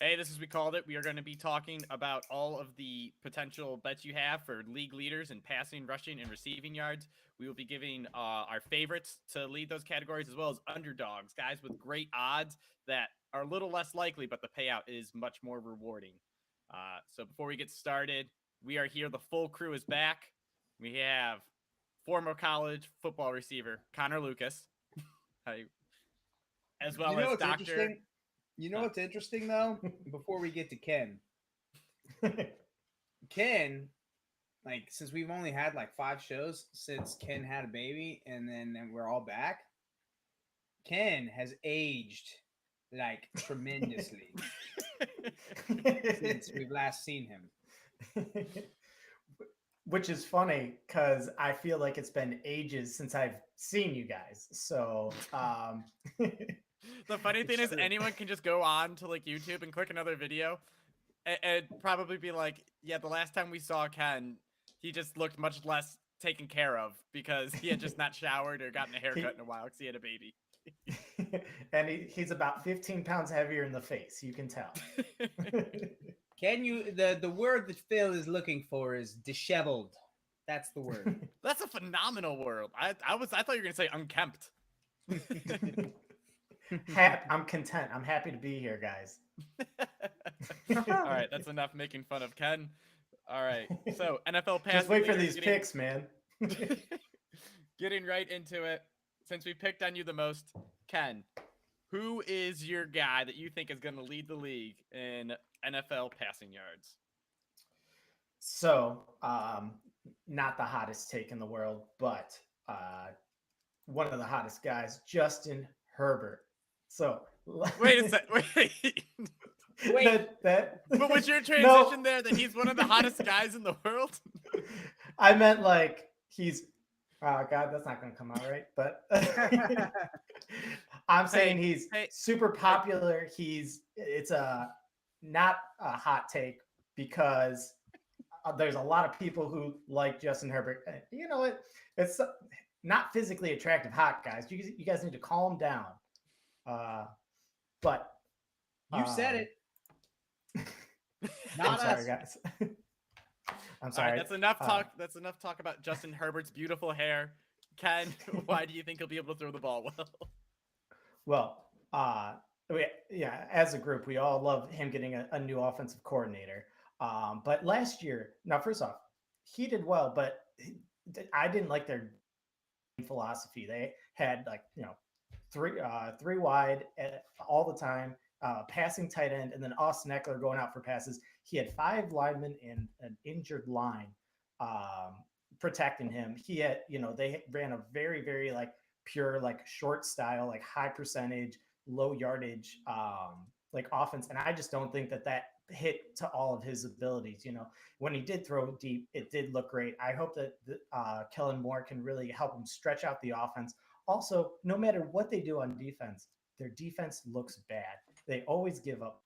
Hey, this is We Called It. We are going to be talking about all of the potential bets you have for league leaders in passing, rushing, and receiving yards. We will be giving our favorites to lead those categories, as well as underdogs, guys with great odds that are a little less likely, but the payout is much more rewarding. So before we get started, we are here. The full crew is back. We have former college football receiver Connor Lucas, as You well know as what's Doctor. interesting? You know what's interesting though? Before we get to Ken, Ken, like since we've only had like 5 shows since Ken had a baby, and then we're all back. Ken has aged like tremendously since we've last seen him. Which is funny because I feel like it's been ages since I've seen you guys. So The funny thing it's is, true. anyone can just go on to like YouTube and click another video, and probably be like, "Yeah, the last time we saw Ken, he just looked much less taken care of because he had just not showered or gotten a haircut in a while because he had a baby." And he's about 15 pounds heavier in the face. You can tell. Can you the word that Phil is looking for is disheveled. That's the word. That's a phenomenal word. I thought you were gonna say unkempt. I'm content. I'm happy to be here, guys. All right, that's enough making fun of Ken. All right, so NFL Just passing wait for leaders these picks, man. getting right into it. Since we picked on you the most, Ken, who is your guy that you think is going to lead the league in NFL passing yards? So, not the hottest take in the world, but one of the hottest guys, Justin Herbert. So, Wait a sec. Wait. Wait. But was your transition No. there that he's one of the hottest guys in the world? I meant like he's. Oh God, that's not going to come out right. But I'm saying he's super popular. It's not a hot take because there's a lot of people who like Justin Herbert. You know what? It's not physically attractive hot guys. You guys need to calm down. But You said it. I'm sorry, guys. I'm sorry. All right, that's enough talk. That's enough talk about Justin Herbert's beautiful hair. Ken, why do you think he'll be able to throw the ball well? Well, yeah, as a group, we all love him getting a new offensive coordinator. But last year, now first off, he did well, but I didn't like their philosophy. They had like three wide all the time, passing tight end, and then Austin Eckler going out for passes. He had 5 linemen and an injured line protecting him. He had, they ran a very, very like pure, like short style, like high percentage, low yardage, like offense. And I just don't think that hit to all of his abilities. When he did throw deep, it did look great. I hope that Kellen Moore can really help him stretch out the offense. Also, no matter what they do on defense, their defense looks bad. They always give up.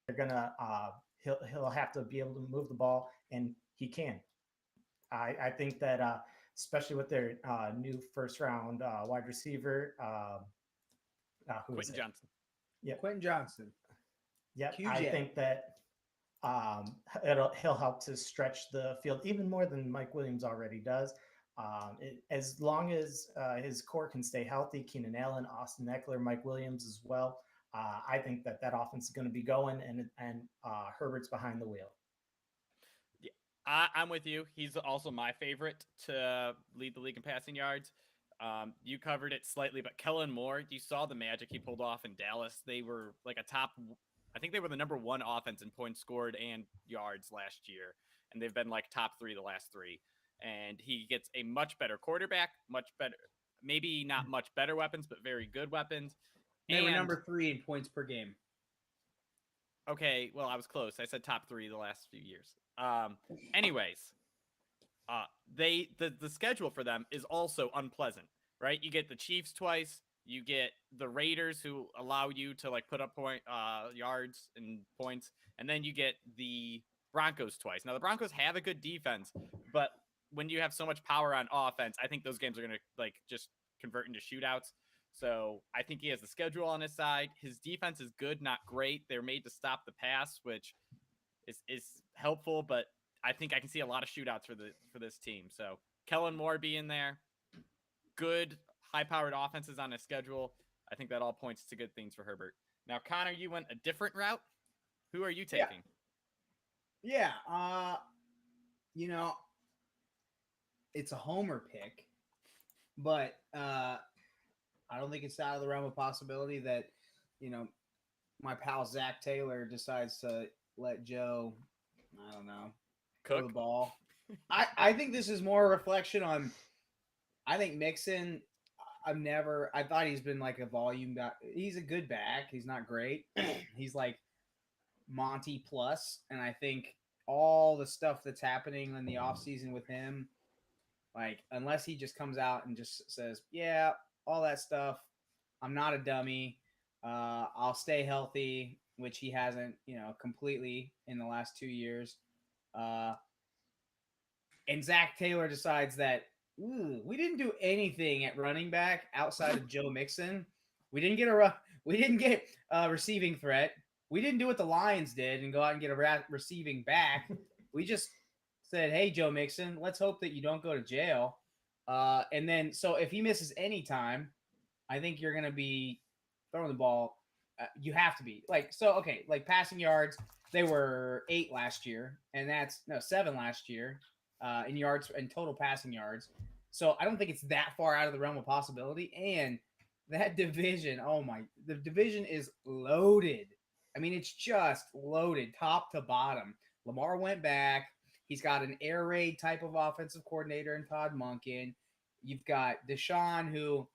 They're gonna he'll have to be able to move the ball, and he can. I think that especially with their new first round wide receiver, who is Quentin it? Johnson. Yeah, Quentin Johnson. Yep, QJ. I think that he'll help to stretch the field even more than Mike Williams already does. As long as his core can stay healthy, Keenan Allen, Austin Eckler, Mike Williams as well, I think that offense is going to be going, and Herbert's behind the wheel. Yeah, I'm with you. He's also my favorite to lead the league in passing yards. You covered it slightly, but Kellen Moore, you saw the magic he pulled off in Dallas. They were like I think they were the number 1 offense in points scored and yards last year, and they've been like top 3 the last 3. And he gets a much better quarterback, much better, maybe not much better weapons, but very good weapons. They were number 3 in points per game. Okay, well, I was close. I said top 3 the last few years. Anyways, the schedule for them is also unpleasant, right? You get the Chiefs twice, you get the Raiders, who allow you to like put up yards and points, and then you get the Broncos twice. Now the Broncos have a good defense, but when you have so much power on offense, I think those games are gonna like just convert into shootouts. So I think he has the schedule on his side. His defense is good, not great. They're made to stop the pass, which is helpful, but I think I can see a lot of shootouts for this team. So Kellen Moore being there, good high-powered offenses on his schedule. I think that all points to good things for Herbert. Now, Connor, you went a different route. Who are you taking? Yeah. It's a homer pick, but I don't think it's out of the realm of possibility that, my pal Zach Taylor decides to let Joe, I don't know, throw the Cook? ball. I think this is more a reflection on, I think Mixon, I thought he's been like a volume guy. He's a good back. He's not great. He's like Monty plus. And I think all the stuff that's happening in the offseason with him, like, unless he just comes out and just says, yeah, all that stuff, I'm not a dummy. I'll stay healthy, which he hasn't, completely in the last 2 years. And Zach Taylor decides that, we didn't do anything at running back outside of Joe Mixon. We didn't get a receiving threat. We didn't do what the Lions did and go out and get a receiving back. We just said, hey, Joe Mixon, let's hope that you don't go to jail. And then, so if he misses any time, I think you're going to be throwing the ball. You have to be. Like passing yards, they were 8 last year, and 7 last year in yards and total passing yards. So I don't think it's that far out of the realm of possibility. And that division, the division is loaded. I mean, it's just loaded top to bottom. Lamar went back. He's got an air raid type of offensive coordinator in Todd Monken. You've got Deshaun, who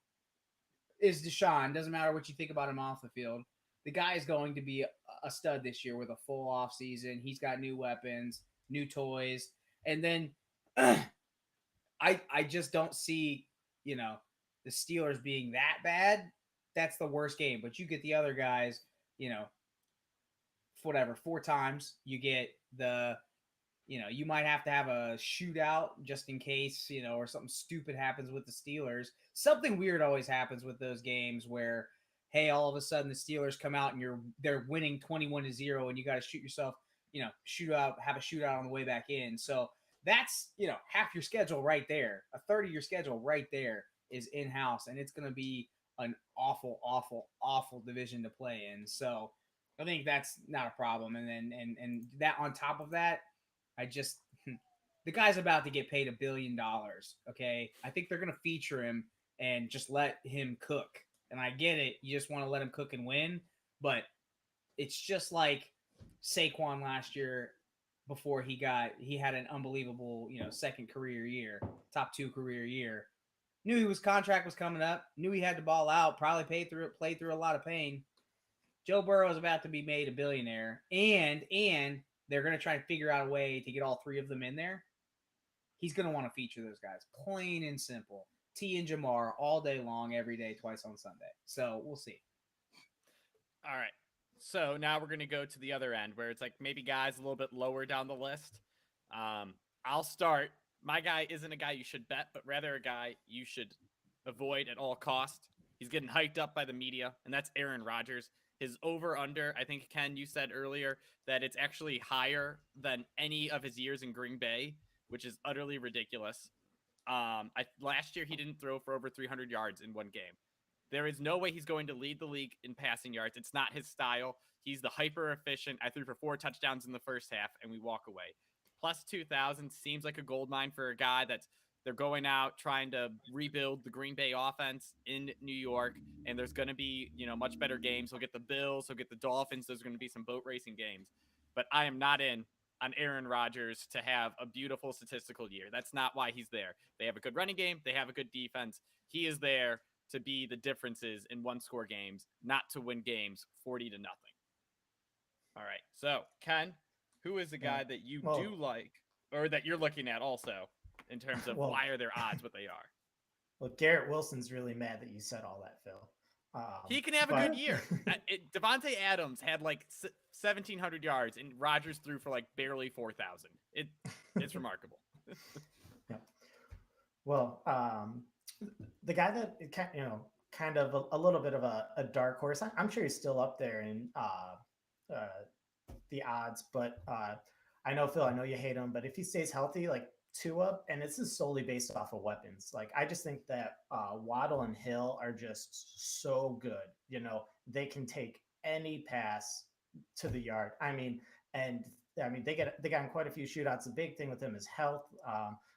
is Deshaun. Doesn't matter what you think about him off the field. The guy is going to be a stud this year with a full off season. He's got new weapons, new toys. And then I just don't see, the Steelers being that bad. That's the worst game. But you get the other guys, 4 times. You get you might have to have a shootout just in case, or something stupid happens with the Steelers. Something weird always happens with those games where, hey, all of a sudden the Steelers come out and they're winning 21-0 and you got to shoot yourself, have a shootout on the way back in. So that's, half your schedule right there. A third of your schedule right there is in-house, and it's going to be an awful, awful, awful division to play in. So I think that's not a problem. And then, and that on top of that, the guy's about to get paid $1 billion. Okay. I think they're going to feature him and just let him cook. And I get it. You just want to let him cook and win, but it's just like Saquon last year before he had an unbelievable, second career year, top 2 career year. Knew his contract was coming up, knew he had to ball out, probably play through a lot of pain. Joe Burrow is about to be made a billionaire, and they're going to try and figure out a way to get all 3 of them in there. He's going to want to feature those guys, plain and simple. T and Jamar all day long, every day, twice on Sunday. So we'll see. All right. So now we're going to go to the other end where it's like maybe guys a little bit lower down the list. I'll start. My guy isn't a guy you should bet, but rather a guy you should avoid at all costs. He's getting hyped up by the media, and that's Aaron Rodgers. His over-under, I think, Ken, you said earlier that it's actually higher than any of his years in Green Bay, which is utterly ridiculous. Last year, he didn't throw for over 300 yards in one game. There is no way he's going to lead the league in passing yards. It's not his style. He's the hyper-efficient. I threw for 4 touchdowns in the first half, and we walk away. Plus 2,000 seems like a gold mine for a guy they're going out trying to rebuild the Green Bay offense in New York, and there's going to be, much better games. He'll get the Bills, he'll get the Dolphins. There's going to be some boat racing games. But I am not in on Aaron Rodgers to have a beautiful statistical year. That's not why he's there. They have a good running game. They have a good defense. He is there to be the differences in one-score games, not to win games 40-0. All right. So, Ken, who is the guy that you do like, or that you're looking at also, in terms of why are their odds what they are? Well, Garrett Wilson's really mad that you said all that, Phil. He can have a good year. Devontae Adams had like 1,700 yards, and Rodgers threw for like barely 4,000. It's remarkable. Yeah. Well, the guy that kind of a little bit of a dark horse. I'm sure he's still up there in uh, the odds, but I know, Phil, I know you hate him, but if he stays healthy, like Tua, and this is solely based off of weapons. Like I just think that Waddle and Hill are just so good. You know, they can take any pass to the yard. And they got in quite a few shootouts. The big thing with them is health.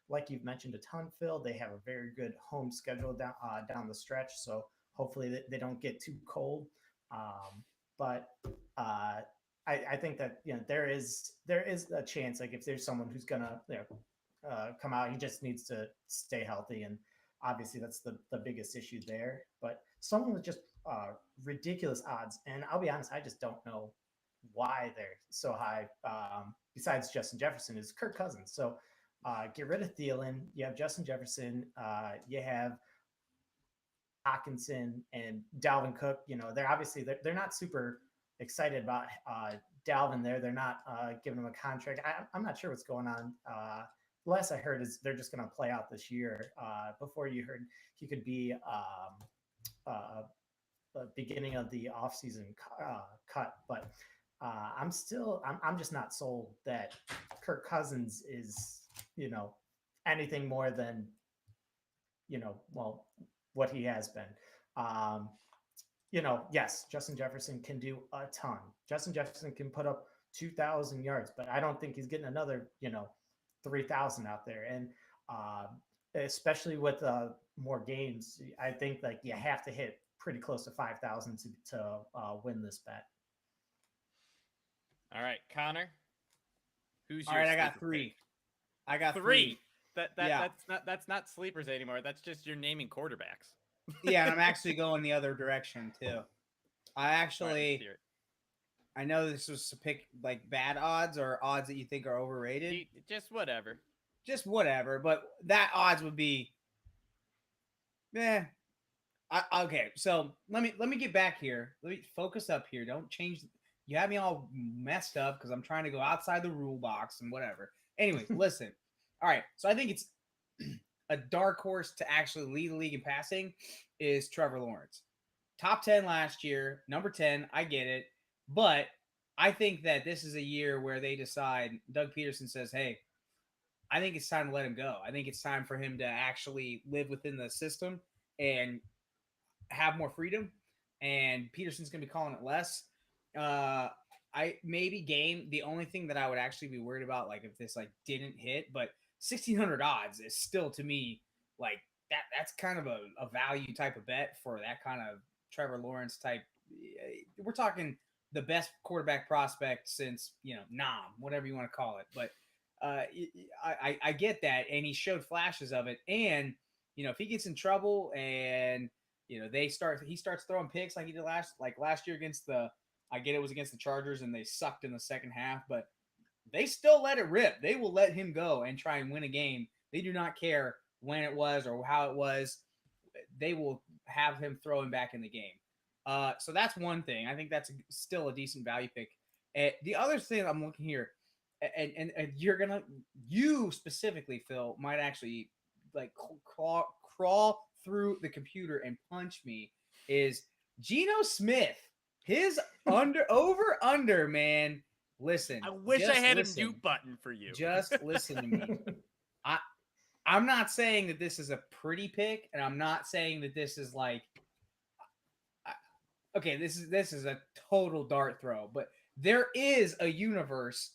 Like you've mentioned a ton, Phil, they have a very good home schedule down the stretch. So hopefully they don't get too cold. But I think that there is a chance, like if there's someone who's gonna come out, he just needs to stay healthy, and obviously that's the biggest issue there. But someone with just ridiculous odds, and I'll be honest, I just don't know why they're so high. Besides Justin Jefferson, is Kirk Cousins. So get rid of Thielen. You have Justin Jefferson. You have Hawkinson and Dalvin Cook. You know, they're not super excited about Dalvin there. They're not giving him a contract. I'm not sure what's going on. The last I heard is they're just going to play out this year. Before you heard he could be beginning of the offseason cut, but I'm just not sold that Kirk Cousins is anything more than what he has been. Yes, Justin Jefferson can do a ton. Justin Jefferson can put up 2,000 yards, but I don't think he's getting another 3,000 out there. And especially with more games, I think like you have to hit pretty close to 5,000 to win this bet. All right, Connor. Who's All your right, I got sleeper three. pick? I got Three. three. That's not sleepers anymore. That's just you're naming quarterbacks. Yeah, and I'm actually going the other direction too. I know this was to pick like bad odds or odds that you think are overrated. Just whatever. Just whatever, but that odds would be okay, so let me get back here. Let me focus up here. Don't change. You have me all messed up because I'm trying to go outside the rule box and whatever. Anyways, listen. All right, so I think it's a dark horse to actually lead the league in passing is Trevor Lawrence. Top 10 last year, number 10, I get it. But I think that this is a year where they decide, Doug Peterson says, hey, I think it's time to let him go. I think it's time for him to actually live within the system and have more freedom. And Peterson's going to be calling it less. The only thing that I would actually be worried about, like if this like didn't hit, but 1,600 odds is still to me like that's kind of a value type of bet for that kind of Trevor Lawrence type. We're talking the best quarterback prospect since Nam, whatever you want to call it. But I get that, and he showed flashes of it. And if he gets in trouble and he starts throwing picks like he did last year against I get it was against the Chargers and they sucked in the second half, but they still let it rip. They will let him go and try and win a game. They do not care when it was or how it was. They will have him throw him back in the game. So that's one thing. I think that's still a decent value pick. The other thing I'm looking here, and you specifically, Phil, might actually like crawl through the computer and punch me, is Geno Smith. His over, man. Listen. I wish I had a mute button for you. Just listen to me. I'm not saying that this is a pretty pick, and I'm not saying that this is like okay, this is a total dart throw, but there is a universe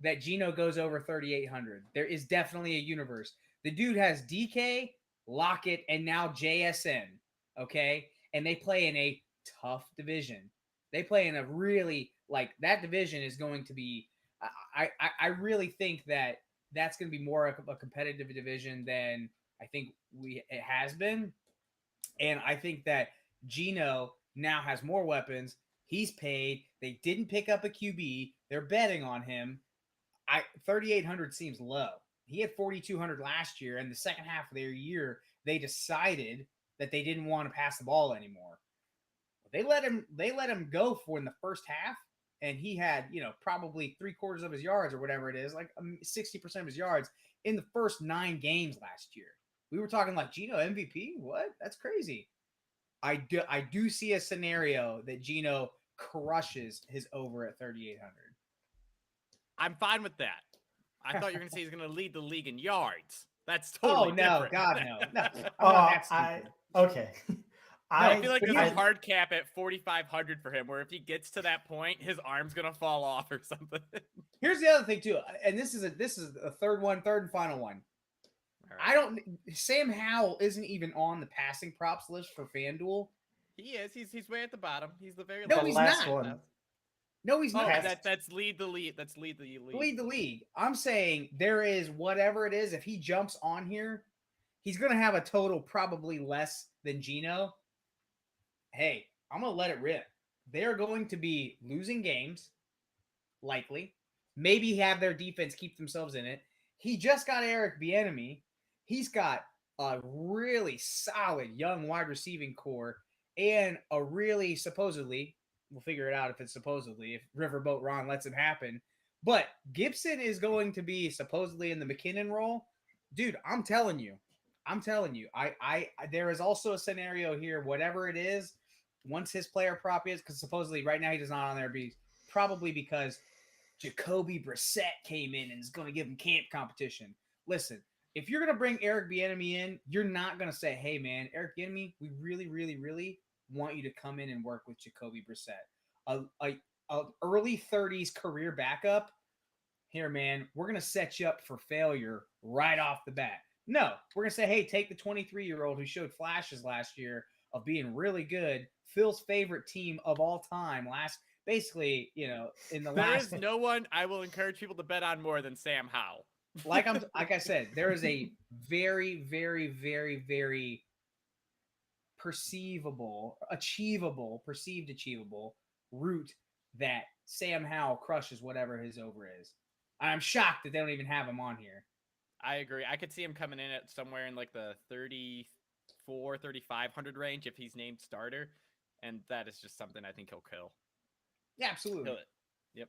that Geno goes over 3,800. There is definitely a universe. The dude has DK, Lockett, and now JSN, okay? And they play in a tough division. They play in a really, like, that division is going to be, I really think that that's going to be more of a competitive division than I think it has been. And I think that Geno now has more weapons. He's paid. They didn't pick up a QB. They're betting on him. 3,800 seems low. He had 4,200 last year, and the second half of their year, they decided that they didn't want to pass the ball anymore. They let him go for in the first half, and he had probably 3/4 of his yards or whatever it is, like 60% of his yards in the first 9 games last year. We were talking like Geno MVP. What? That's crazy. I do see a scenario that Gino crushes his over at 3,800. I'm fine with that. I thought you were going to say he's going to lead the league in yards. That's Oh totally no, different. God no, no! I'm Oh, not that stupid. okay. I feel like but there's he- a hard cap at 4,500 for him, where if he gets to that point, his arm's going to fall off or something. Here's the other thing too, and this is a third and final one. I don't. Sam Howell isn't even on the passing props list for FanDuel. He is. He's way at the bottom. He's the very No, last he's last not. one. No, he's Oh, not. that's lead the lead. That's lead the league. Lead the league. I'm saying there is whatever it is. If he jumps on here, he's going to have a total probably less than Gino. Hey, I'm going to let it rip. They're going to be losing games, likely. Maybe have their defense keep themselves in it. He just got Eric Bieniemy. He's got a really solid young wide receiving core and a really supposedly, we'll figure it out if it's supposedly, if Riverboat Ron lets it happen. But Gibson is going to be supposedly in the McKinnon role. Dude, I'm telling you. I there is also a scenario here, whatever it is, once his player prop is, because supposedly right now he does not on there, be probably because Jacoby Brissett came in and is going to give him camp competition. Listen, if you're going to bring Eric Bieniemy in, you're not going to say, hey, man, Eric Bieniemy, we really, really, really want you to come in and work with Jacoby Brissett. A early 30s career backup. Here, man, we're going to set you up for failure right off the bat. No, we're going to say, hey, take the 23-year-old who showed flashes last year of being really good, Phil's favorite team of all time basically, in the last. There is no one I will encourage people to bet on more than Sam Howell. like I said, there is a very, very, very, very perceived achievable route that Sam Howell crushes whatever his over is. I'm shocked that they don't even have him on here. I agree. I could see him coming in at somewhere in like the 3,500 range if he's named starter, and that is just something I think he'll kill. Yeah, absolutely. Kill it. Yep.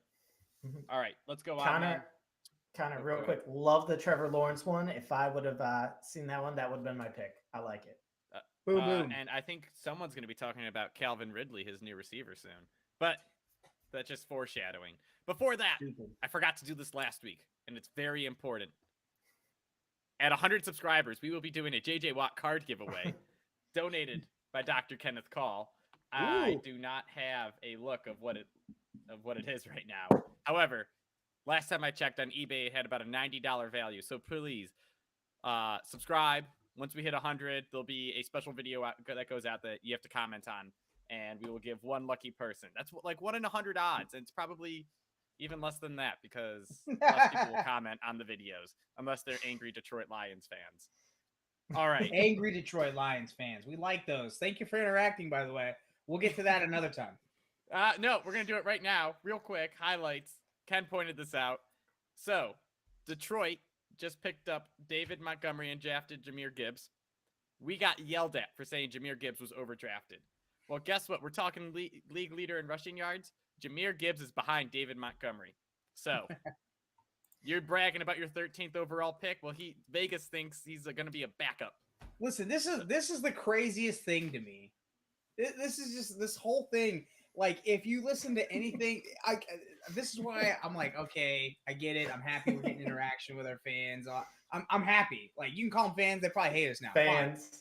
Mhm. All right, let's go on. Connor, real quick, love the Trevor Lawrence one. If I would have seen that one, that would have been my pick. I like it. Boom, boom. And I think someone's going to be talking about Calvin Ridley, his new receiver, soon. But that's just foreshadowing. Before that, Stupid. I forgot to do this last week, and it's very important. At 100 subscribers, we will be doing a JJ Watt card giveaway donated by Dr. Kenneth Call. I do not have a look of what it is right now. However, last time I checked on eBay, it had about a $90 value. So please subscribe. Once we hit 100, there'll be a special video that goes out that you have to comment on, and we will give one lucky person. That's like 1 in 100 odds, and it's probably even less than that because less people will comment on the videos unless they're angry Detroit Lions fans. All right. Angry Detroit Lions fans. We like those. Thank you for interacting, by the way. We'll get to that another time. No, we're going to do it right now. Real quick. Highlights. Ken pointed this out. So, Detroit just picked up David Montgomery and drafted Jahmyr Gibbs. We got yelled at for saying Jahmyr Gibbs was overdrafted. Well, guess what? We're talking league leader in rushing yards. Jahmyr Gibbs is behind David Montgomery. So, you're bragging about your 13th overall pick. Well, Vegas thinks he's going to be a backup. Listen, this is the craziest thing to me. This is just this whole thing. Like, if you listen to anything, this is why I'm like, okay, I get it. I'm happy we're getting interaction with our fans. I'm happy. Like, you can call them fans. They probably hate us now. Fans.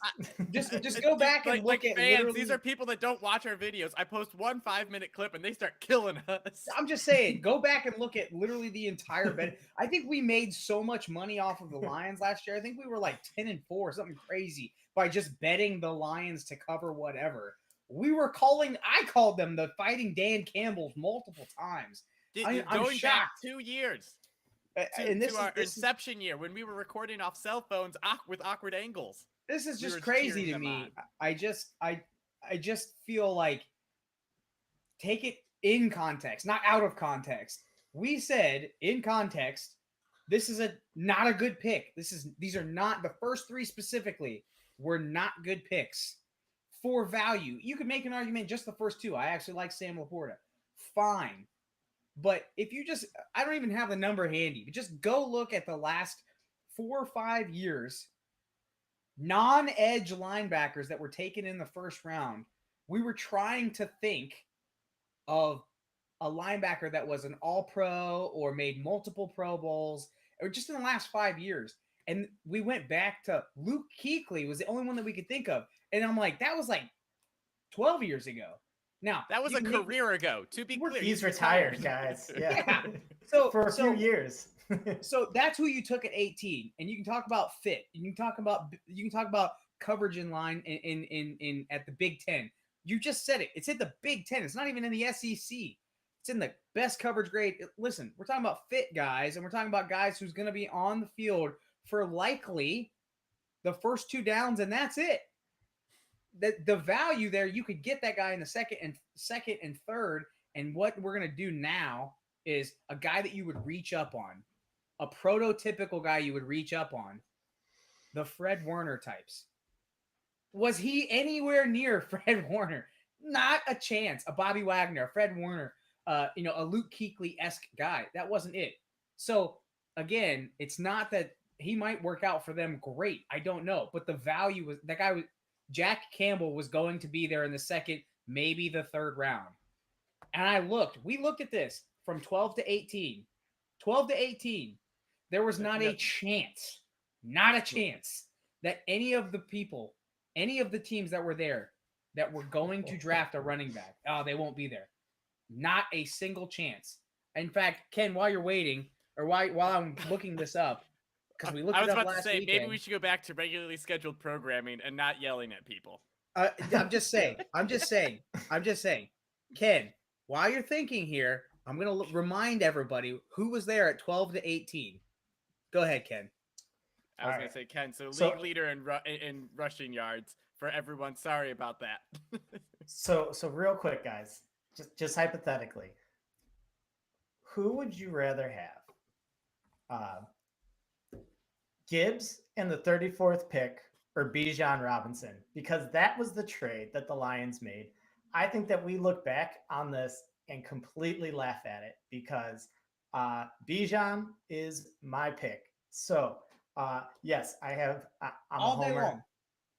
Just go back and look at fans. literally. These are people that don't watch our videos. I post 1 5-minute clip and they start killing us. I'm just saying, go back and look at literally the entire bet. I think we made so much money off of the Lions last year. I think we were like 10-4, something crazy, by just betting the Lions to cover whatever. I called them the Fighting Dan Campbells multiple times. I'm going back shocked. 2 years. And this to our is inception year when we were recording off cell phones with awkward angles. This is We just were crazy cheering to them me. on. I just feel like take it in context, not out of context. We said in context, this is not a good pick. These are not the first 3 specifically were not good picks for value. You could make an argument just the first 2. I actually like Sam Laporta. Fine. But if you I don't even have the number handy, but just go look at the last 4 or 5 years. non-edge linebackers that were taken in the first round, we were trying to think of a linebacker that was an all-pro or made multiple Pro Bowls, or just in the last 5 years. And we went back to Luke Kuechly was the only one that we could think of. And I'm like, that was like 12 years ago. Now That was a career ago. To be clear, He's retired, guys. Yeah. So for a few years. So that's who you took at 18, and you can talk about fit. You can talk about coverage in line in at the Big Ten. You just said it. It's in the Big Ten. It's not even in the SEC. It's in the best coverage grade. Listen, we're talking about fit guys, and we're talking about guys who's going to be on the field for likely the first 2 downs, and that's it. The value there, you could get that guy in the second and third. And what we're going to do now is a guy that you would reach up on, a prototypical guy you would reach up on, the Fred Warner types. Was he anywhere near Fred Warner? Not a chance. A Bobby Wagner, a Fred Warner, a Luke Kuechly-esque guy. That wasn't it. So again, it's not that he might work out for them great. I don't know. But the value was that guy was Jack Campbell was going to be there in the second, maybe the third round. And we looked at this from 12 to 18. 12 to 18. There was not a chance that any of the teams that were there that were going to draft a running back, they won't be there. Not a single chance. In fact, Ken, while you're waiting, or while I'm looking this up, because we looked it up last weekend. I was about to say, maybe we should go back to regularly scheduled programming and not yelling at people. I'm just saying. Ken, while you're thinking here, I'm going to remind everybody who was there at 12 to 18. Go ahead, Ken. I was going to say, Ken, so league leader in rushing yards for everyone. Sorry about that. So real quick, guys, just hypothetically, who would you rather have? Gibbs in the 34th pick or Bijan Robinson? Because that was the trade that the Lions made. I think that we look back on this and completely laugh at it because Bijan is my pick. So yes, I'm all a homer. Day long.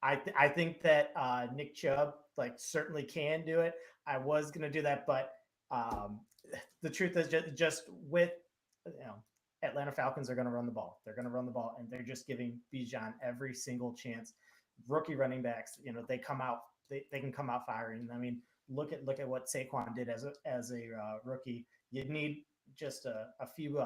I think that Nick Chubb certainly can do it. I was gonna do that, but the truth is just with Atlanta Falcons are going to run the ball. They're going to run the ball, and they're just giving Bijan every single chance. Rookie running backs, they come out, they can come out firing. I mean, look at what Saquon did as a rookie. You need just a few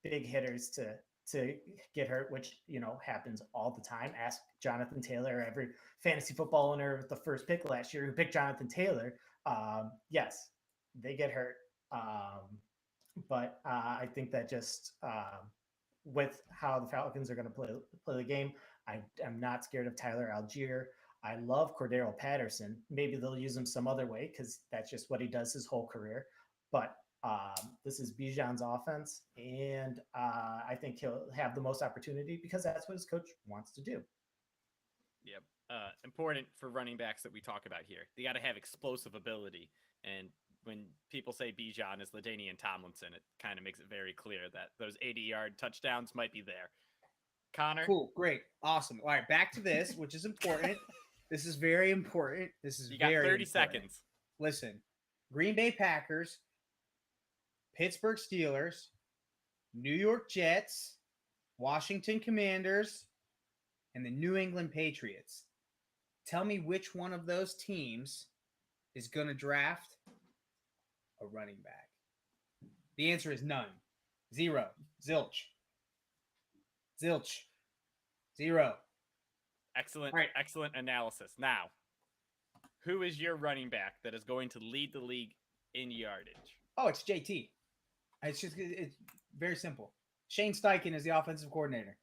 big hitters to get hurt, which happens all the time. Ask Jonathan Taylor, every fantasy football owner with the first pick last year who picked Jonathan Taylor. Yes, they get hurt. But I think that just with how the Falcons are going to play the game, I'm not scared of Tyler Algier. I love Cordero Patterson. Maybe they'll use him some other way because that's just what he does his whole career. But this is Bijan's offense, and I think he'll have the most opportunity because that's what his coach wants to do. Yep. Important for running backs that we talk about here. They got to have explosive ability, and when people say Bijan is LaDainian Tomlinson, it kind of makes it very clear that those 80-yard touchdowns might be there. Connor? Cool. Great. Awesome. All right. Back to this, which is important. This is very important. You got 30 seconds. Listen, Green Bay Packers, Pittsburgh Steelers, New York Jets, Washington Commanders, and the New England Patriots. Tell me which one of those teams is going to draft a running back. The answer is none. Zero. Zilch. Zero. Excellent. Right. Excellent analysis. Now, who is your running back that is going to lead the league in yardage? Oh, it's JT. It's very simple. Shane Steichen is the offensive coordinator.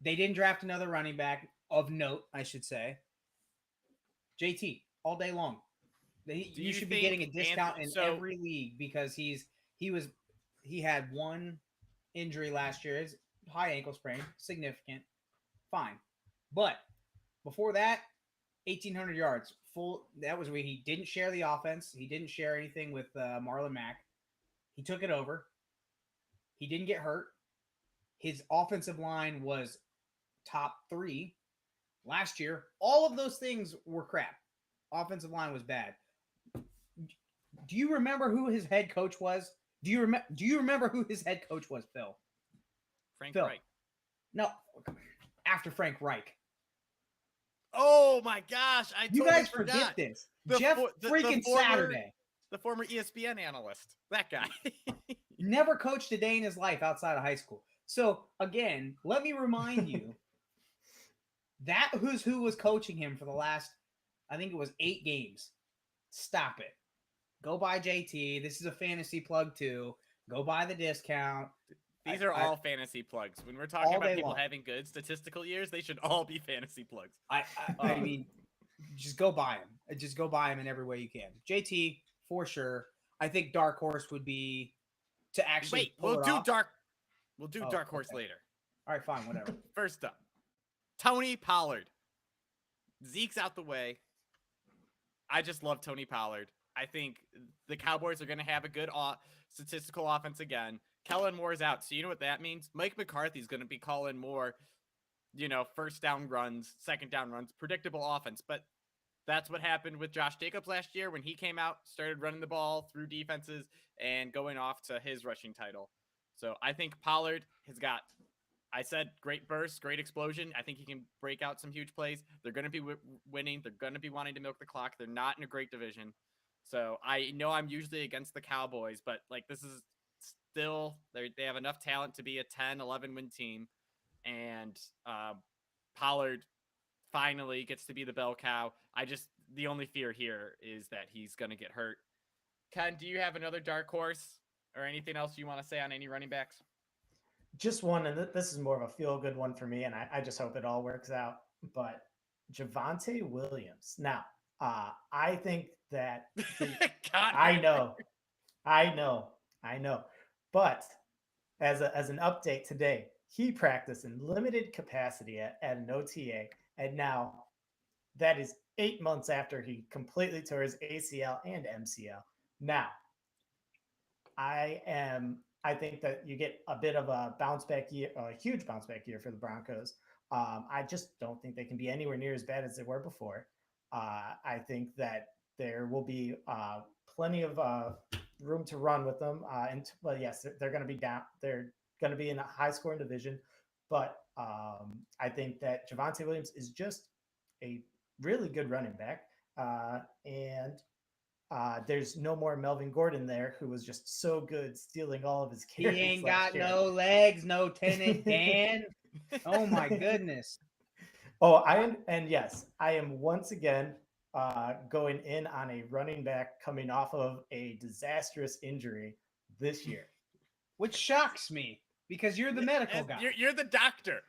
They didn't draft another running back of note, I should say. JT all day long. You should be getting a discount in every league because he had one injury last year. His high ankle sprain, significant, fine. But before that, 1,800 yards, full. That was where he didn't share the offense. He didn't share anything with Marlon Mack. He took it over. He didn't get hurt. His offensive line was top 3. Last year, all of those things were crap. Offensive line was bad. Do you remember who his head coach was? Do you remember who his head coach was, Phil? Frank Phil. Reich. No, after Frank Reich. Oh my gosh, I You totally guys forgot. forget this. The Jeff fo- the freaking former- Saturday The former ESPN analyst. That guy. never coached a day in his life outside of high school. So again, let me remind you that who's who was coaching him for the last, I think it was 8 games. Stop it. Go buy JT. This is a fantasy plug too. Go buy the discount. These are all fantasy plugs. When we're talking all about day people long. having good statistical years, they should all be fantasy plugs. I mean, just go buy him. Just go buy him in every way you can. JT for sure. I think dark horse would be to actually Wait, pull it off. We'll do Oh, dark horse okay. later. All right, fine, whatever. First up, Tony Pollard. Zeke's out the way. I just love Tony Pollard. I think the Cowboys are going to have a good statistical offense again. Kellen Moore's out, so you know what that means? Mike McCarthy's going to be calling more, first down runs, second down runs, predictable offense. But that's what happened with Josh Jacobs last year when he came out, started running the ball through defenses and going off to his rushing title. So I think Pollard has got, I said, great burst, great explosion. I think he can break out some huge plays. They're going to be winning. They're going to be wanting to milk the clock. They're not in a great division. So I know I'm usually against the Cowboys, but this is still, they have enough talent to be a 10, 11 win team. And Pollard finally gets to be the bell cow. The only fear here is that he's going to get hurt. Ken, do you have another dark horse or anything else you want to say on any running backs? Just one, and this is more of a feel-good one for me, and I just hope it all works out. But Javonte Williams. Now, I think that I know. But as an update today, he practiced in limited capacity at an OTA, and now that is 8 months after he completely tore his ACL and MCL. Now, I think that you get a bit of a bounce back year, a huge bounce back year for the Broncos. I just don't think they can be anywhere near as bad as they were before. I think that there will be plenty of room to run with them. Well, yes, they're going to be down. They're going to be in a high scoring division. But I think that Javonte Williams is just a really good running back. And there's no more Melvin Gordon there, who was just so good stealing all of his carries. He ain't got no legs, no tenant Dan. Oh my goodness. Oh, yes, I am once again going in on a running back coming off of a disastrous injury this year. Which shocks me because you're the medical guy. You're the doctor.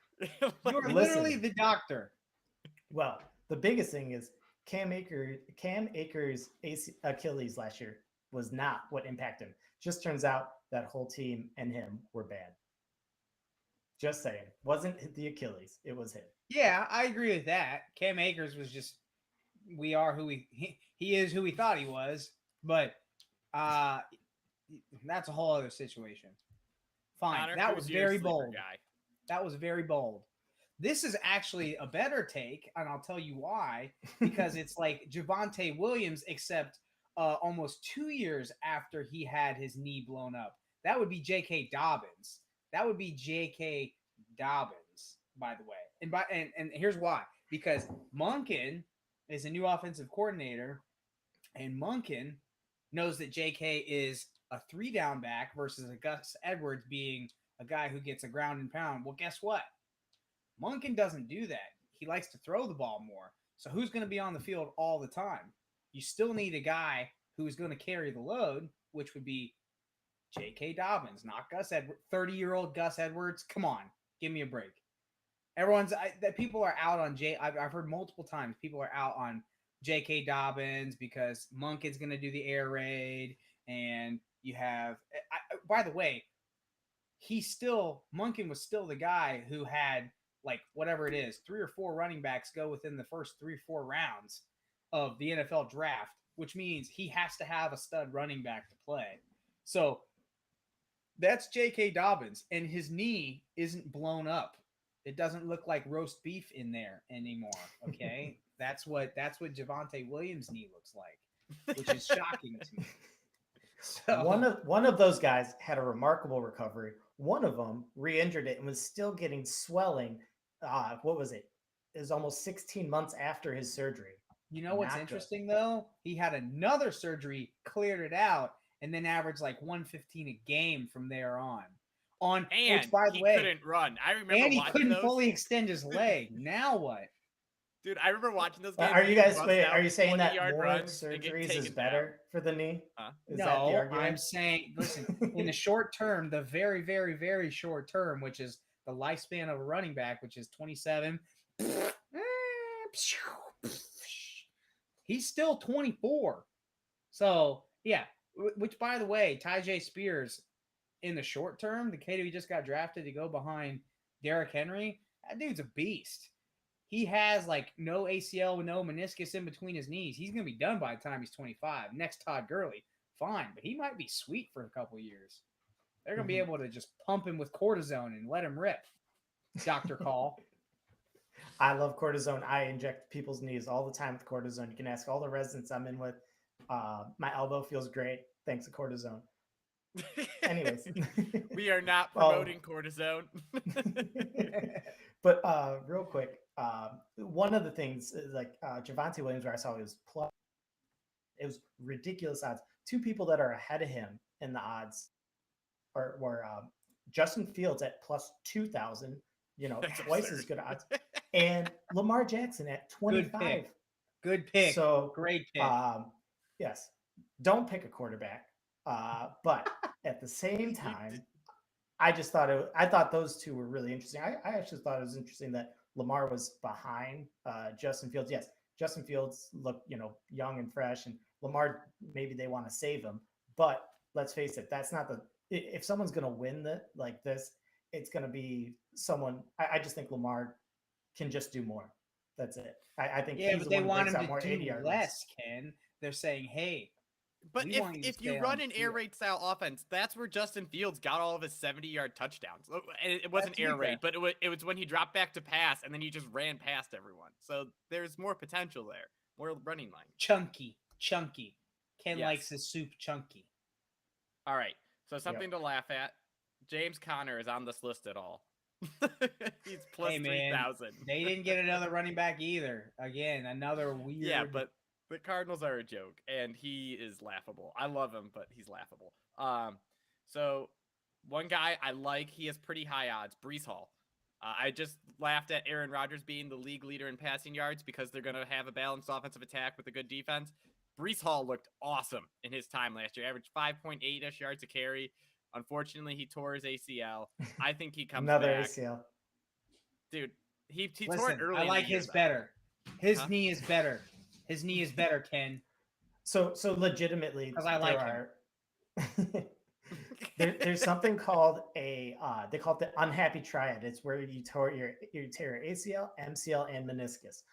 You're literally the doctor. Well, the biggest thing is Cam Akers' Achilles last year was not what impacted him. Just turns out that whole team and him were bad. Just saying. Wasn't the Achilles. It was him. Yeah, I agree with that. Cam Akers was just, he is who we thought he was. But that's a whole other situation. Fine. Connor, that was very bold. Guy? That was very bold. This is actually a better take, and I'll tell you why. Because it's like Javonte Williams, except almost 2 years after he had his knee blown up. That would be J.K. Dobbins. By the way. And here's why. Because Monken is a new offensive coordinator, and Monken knows that J.K. is a 3-down back versus a Gus Edwards being a guy who gets a ground and pound. Well, guess what? Monken doesn't do that. He likes to throw the ball more. So who's going to be on the field all the time? You still need a guy who's going to carry the load, which would be J.K. Dobbins, not Gus Edwards. 30-year-old Gus Edwards. Come on, give me a break. People are out on I've heard multiple times people are out on J.K. Dobbins because Monken's going to do the air raid, and you have. By the way, Monken was still the guy who had, like, whatever it is, 3 or 4 running backs go within the first 3 or 4 rounds of the NFL draft, which means he has to have a stud running back to play. So that's J.K. Dobbins, and his knee isn't blown up. It doesn't look like roast beef in there anymore. Okay, that's what Javonte Williams' knee looks like, which is shocking to me. So One of those guys had a remarkable recovery. One of them re-injured it and was still getting swelling. What was it? It was almost 16 months after his surgery. you know what's Not interesting though? He had another surgery, cleared it out, and then averaged like 115 a game from there on. And Which, by the he way, couldn't run. I remember and he watching couldn't those. fully extend his leg. Now what? Dude, I remember watching those games. Are you guys? Wait, out are you saying that 20-yard more runs and get surgeries is taken down. better for the knee? Is that the No, argument? I'm saying, listen, in the short term, the very, very, very short term, which is the lifespan of a running back, which is 27, he's still 24. So, yeah, which, by the way, Tyjae Spears, in the short term, the kid who just got drafted to go behind Derrick Henry, that dude's a beast. He has like no ACL, no meniscus in between his knees. He's going to be done by the time he's 25. Next Todd Gurley, fine, but he might be sweet for a couple years. They're going to be able to just pump him with cortisone and let him rip. Dr. Call. I love cortisone. I inject people's knees all the time with cortisone. You can ask all the residents I'm in with. My elbow feels great thanks to cortisone. Anyways, we are not promoting cortisone. But real quick, one of the things is like Javonte Williams, where I saw it was ridiculous odds. Two people that are ahead of him in the odds were Justin Fields at plus 2,000, That's twice absurd. as good odds, and Lamar Jackson at 25. Good pick. So great pick. Yes, don't pick a quarterback. But at the same time, I thought those two were really interesting. I actually thought it was interesting that Lamar was behind Justin Fields. Yes, Justin Fields looked, young and fresh, and Lamar, maybe they want to save him. But let's face it, that's not if someone's going to win like this, it's going to be someone. I just think Lamar can just do more. That's it. I think but they want him to do less, Ken. They're saying, hey. But if you run an air raid style offense, that's where Justin Fields got all of his 70-yard touchdowns. It wasn't air raid, but it was when he dropped back to pass and then he just ran past everyone. So there's more potential there, more running line. Chunky. Ken likes his soup chunky. All right, so something to laugh at. James Conner is on this list at all. He's plus 3,000. They didn't get another running back either. Again, another weird. Yeah, but the Cardinals are a joke, and he is laughable. I love him, but he's laughable. So one guy I like, he has pretty high odds, Breece Hall. I just laughed at Aaron Rodgers being the league leader in passing yards because they're going to have a balanced offensive attack with a good defense. Breece Hall looked awesome in his time last year, averaged 5.8-ish yards a carry. Unfortunately, he tore his ACL. I think he comes Another back. ACL. Dude, he tore it early. I like his better. His knee is better. His knee is better, Ken. So legitimately, because I like him. There's something called they call it the unhappy triad. It's where you tear your ACL, MCL, and meniscus.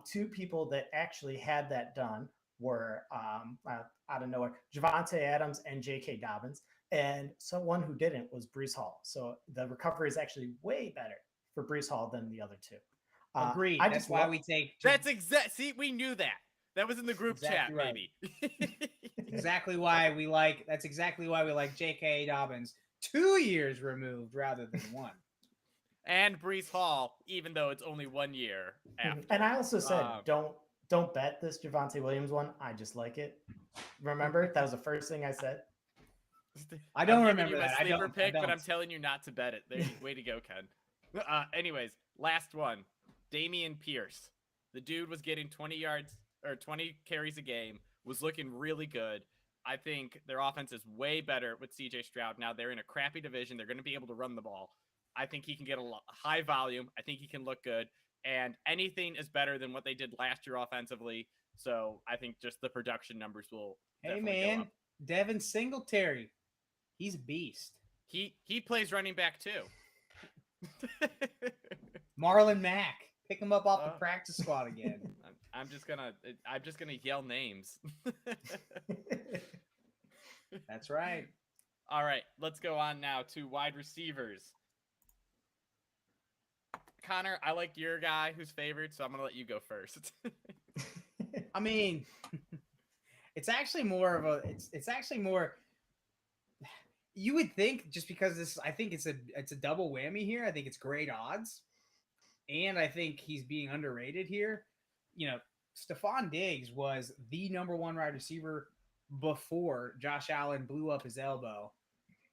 Two people that actually had that done were out of nowhere, Javonte Adams and J.K. Dobbins, and someone who didn't was Breece Hall. So the recovery is actually way better for Breece Hall than the other two. Agreed. That's why we take. That's exact. See, we knew that. That was in the group chat, right. maybe. Exactly why we like. That's exactly why we like J.K. Dobbins 2 years removed rather than one. And Breece Hall, even though it's only 1 year after. And I also said, don't bet this Javonte Williams one. I just like it. Remember, that was the first thing I said. I don't remember that. I don't. Pick, but I'm telling you not to bet it. There, way to go, Ken. Anyways, last one. Dameon Pierce. The dude was getting 20 yards or 20 carries a game, was looking really good. I think their offense is way better with CJ Stroud. Now they're in a crappy division. They're going to be able to run the ball. I think he can get a high volume. I think he can look good. And anything is better than what they did last year offensively. So I think just the production numbers will. Hey, man, Devin Singletary. He's a beast. He plays running back too. Marlon Mack. Pick him up off the practice squad again. I'm just gonna yell names. That's right. All right, let's go on now to wide receivers. Connor, I liked your guy who's favored, so I'm gonna let you go first. I mean, it's actually more of a. It's actually more. You would think just because this, I think it's a double whammy here. I think it's great odds, and I think he's being underrated here. You know, Stephon Diggs was the number one wide receiver before Josh Allen blew up his elbow,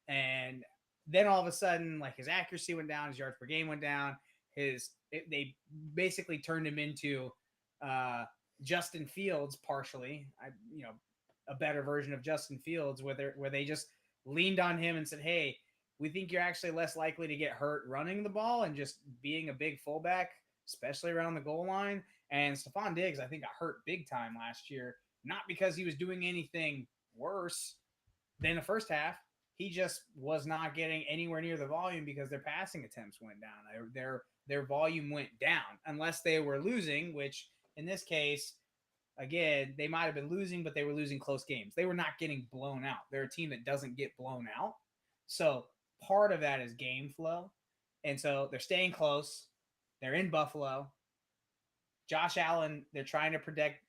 and then all of a sudden, like his accuracy went down, his yards per game went down. They basically turned him into Justin Fields partially. A better version of Justin Fields where they just leaned on him and said, "Hey, we think you're actually less likely to get hurt running the ball and just being a big fullback, especially around the goal line." And Stephon Diggs, I think, got hurt big time last year, not because he was doing anything worse than the first half. He just was not getting anywhere near the volume because their passing attempts went down. Their volume went down unless they were losing, which in this case, again, they might have been losing, but they were losing close games. They were not getting blown out. They're a team that doesn't get blown out. So part of that is game flow. And so they're staying close. They're in Buffalo. Josh Allen, they're trying to protect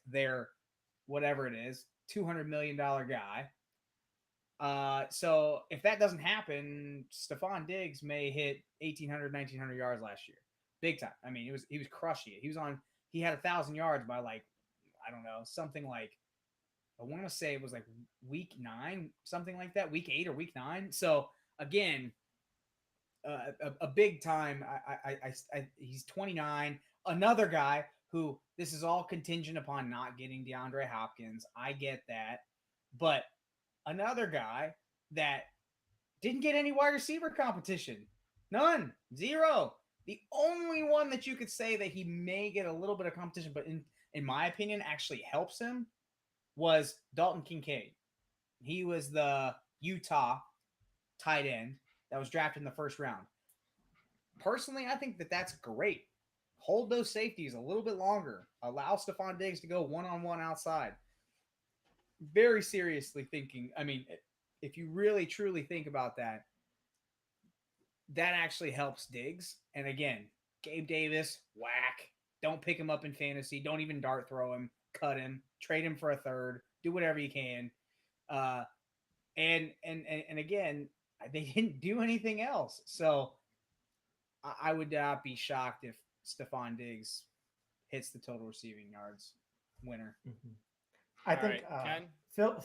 their whatever it is, $200 million guy. So if that doesn't happen, Stephon Diggs may hit 1,800, 1,900 yards last year. Big time. I mean, he was crushing it. He had 1,000 yards by like, I don't know, something like, I want to say it was like week 9, something like that, week 8 or week 9. So again, a big time. He's 29. Another guy who this is all contingent upon not getting DeAndre Hopkins. I get that, but another guy that didn't get any wide receiver competition. None. Zero. The only one that you could say that he may get a little bit of competition, but in my opinion, actually helps him was Dalton Kincaid. He was the Utah tight end that was drafted in the first round. Personally, I think that that's great. Hold those safeties a little bit longer. Allow Stephon Diggs to go one-on-one outside. Very seriously thinking, I mean, if you really truly think about that, that actually helps Diggs. And again, Gabe Davis, whack. Don't pick him up in fantasy. Don't even dart throw him. Cut him. Trade him for a third. Do whatever you can. And again, they didn't do anything else. So I would not be shocked if Stephon Diggs hits the total receiving yards winner. Mm-hmm. I think Ken,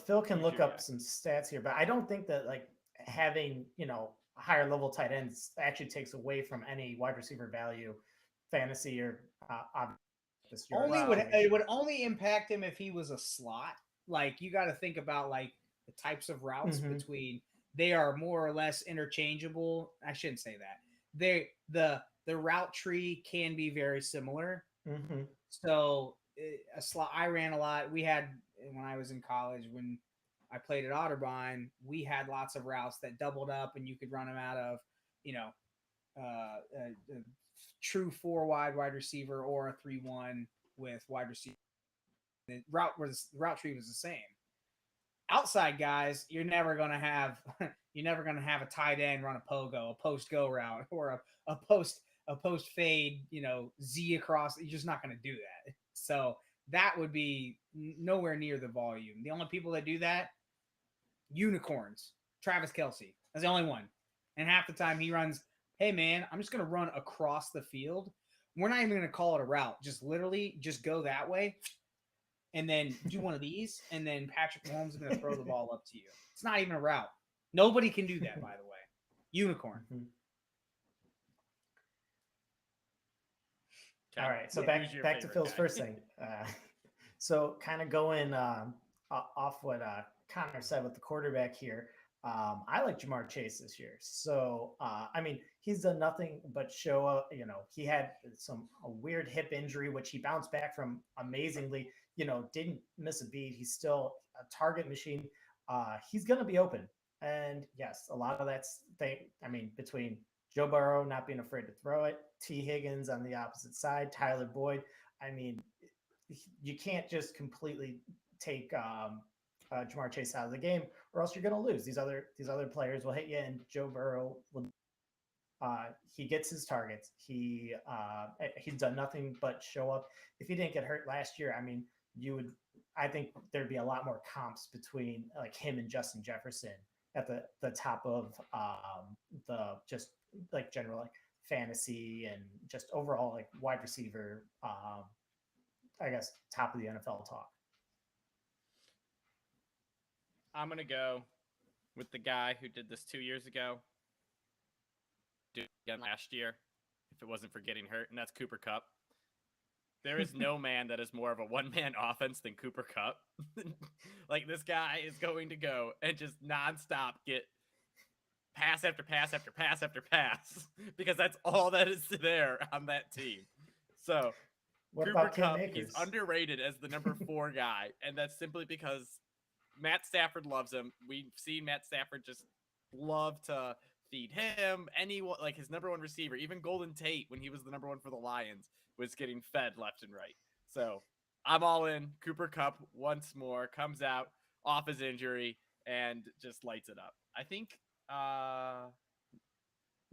Phil can look up some stats here, but I don't think that like having, higher level tight ends actually takes away from any wide receiver value, fantasy or this year. It would only impact him if he was a slot. Like you got to think about like the types of routes between. They are more or less interchangeable. I shouldn't say that. The route tree can be very similar. Mm-hmm. So a slot. I ran a lot. We had when I was in college when I played at Otterbein, we had lots of routes that doubled up and you could run them out of, a true 4 wide receiver or a 3-1 with wide receiver. The route tree was the same. Outside guys, you're never going to have a tight end run a pogo, a post go route or a post fade, Z across. You're just not going to do that. So that would be nowhere near the volume. The only people that do that, unicorns. Travis Kelce. That's the only one. And half the time he runs, hey, man, I'm just going to run across the field. We're not even going to call it a route. Just literally just go that way and then do one of these. And then Patrick Mahomes is going to throw the ball up to you. It's not even a route. Nobody can do that, by the way. Unicorn. Mm-hmm. All right. So back to Phil's first thing. So kind of going off what Connor said with the quarterback here. I like Jamar Chase this year. So, I mean, he's done nothing but show up. He had a weird hip injury, which he bounced back from amazingly, didn't miss a beat. He's still a target machine. He's going to be open. And yes, a lot of that's between Joe Burrow not being afraid to throw it, T. Higgins on the opposite side, Tyler Boyd. I mean, you can't just completely take Jamar Chase out of the game, or else you're going to lose. These other players will hit you, and Joe Burrow will He gets his targets. He's done nothing but show up. If he didn't get hurt last year, I mean, I think there'd be a lot more comps between like him and Justin Jefferson at the top of the just like general like fantasy and just overall like wide receiver. I guess top of the NFL talk. I'm gonna go with the guy who did this 2 years ago. Did it again last year, if it wasn't for getting hurt, and that's Cooper Kupp. There is no man that is more of a one-man offense than Cooper Kupp. Like, this guy is going to go and just nonstop get pass after pass after pass after pass because that's all that is there on that team. So What Cooper about Cam Kupp, Akers? he's underrated as the number 4 guy, and that's simply because Matt Stafford loves him. We've seen Matt Stafford just love to feed him. Anyone, like his number 1 receiver, even Golden Tate, when he was the number 1 for the Lions, was getting fed left and right. So I'm all in. Cooper Kupp once more comes out off his injury and just lights it up. I think, no,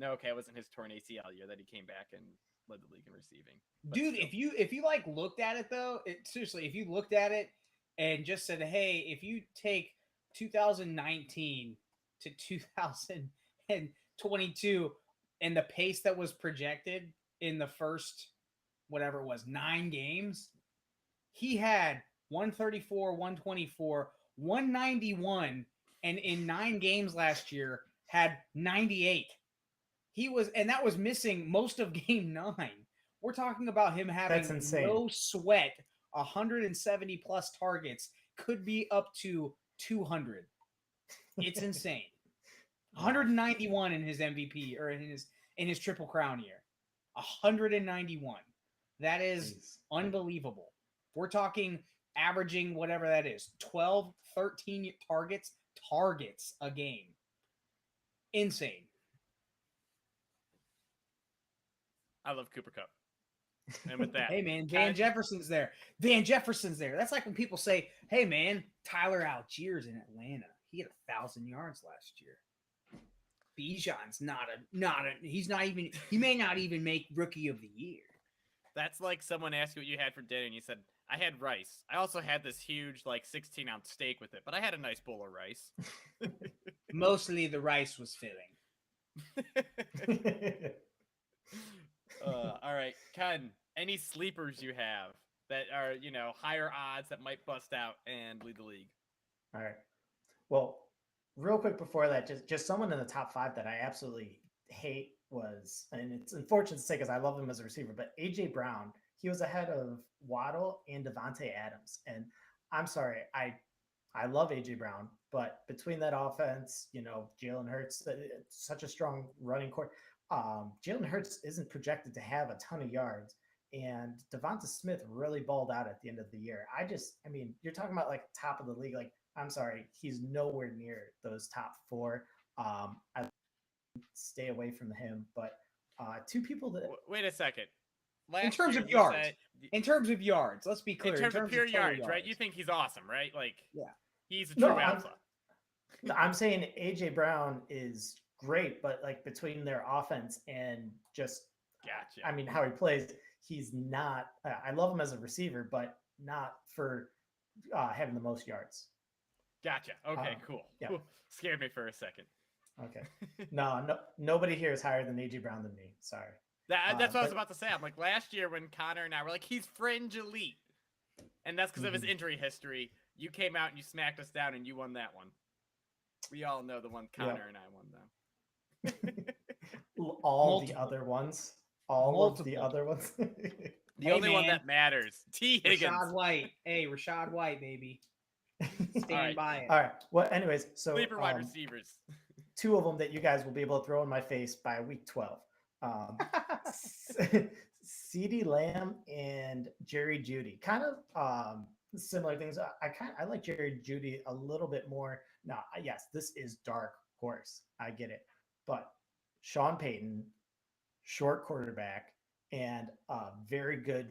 okay, it wasn't his torn ACL year that he came back and led the league in receiving. But Dude, still. if you like looked at it though, seriously, if you looked at it and just said, hey, if you take 2019 to 2022 and the pace that was projected in the first, whatever it was, 9 games, he had 134, 124, 191, and in 9 games last year had 98. And that was missing most of game 9. We're talking about him having That's insane. no sweat, 170 plus targets, could be up to 200. It's insane. 191 in his MVP or in his Triple Crown year. 191. That is Jeez. unbelievable. We're talking averaging whatever that is, 12, 13 targets a game. Insane. I love Cooper Kupp. And with that, Hey, man, Van Jefferson's there. That's like when people say, hey, man, Tyler Algier's in Atlanta. He had 1,000 yards last year. Bijan's he may not even make rookie of the year. that's like someone asked you what you had for dinner, and you said, I had rice. I also had this huge, like, 16-ounce steak with it, but I had a nice bowl of rice. Mostly the rice was filling. All right, Ken, any sleepers you have that are, higher odds that might bust out and lead the league? All right. Well, real quick before that, just someone in the top 5 that I absolutely hate was, and it's unfortunate to say because I love him as a receiver, but AJ Brown. He was ahead of Waddle and Devontae Adams, and I'm sorry, I love AJ Brown, but between that offense, Jalen Hurts, such a strong running court. Jalen Hurts isn't projected to have a ton of yards, and Devonta Smith really balled out at the end of the year. I mean, you're talking about like top of the league. Like, I'm sorry, he's nowhere near those top 4. I stay away from him, but 2 people that. Wait a second. In terms of yards, let's be clear. In terms of pure yards, right? You think he's awesome, right? Like, he's a true alpha. I'm saying AJ Brown is great, but like between their offense and just, gotcha. I mean, how he plays, he's not. I love him as a receiver, but not for having the most yards. Gotcha. Okay, cool. Yeah. Ooh, scared me for a second. Okay. No, nobody here is higher than AJ Brown than me. Sorry. That's what I was about to say. I'm like, last year when Connor and I were like, he's fringe elite. And that's because of his injury history. You came out and you smacked us down and you won that one. We all know the one Connor and I won, though. All the other ones. Of the other ones. The only one that matters. T. Higgins. Rashad White. Hey, Rashad White, baby. Stand by it. All right. Well, anyways, so sleeper wide receivers. 2 of them that you guys will be able to throw in my face by week 12. CeeDee Lamb and Jerry Jeudy, kind of similar things. I like Jerry Jeudy a little bit more. Now, yes, this is dark horse. I get it, but Sean Payton, short quarterback, and very good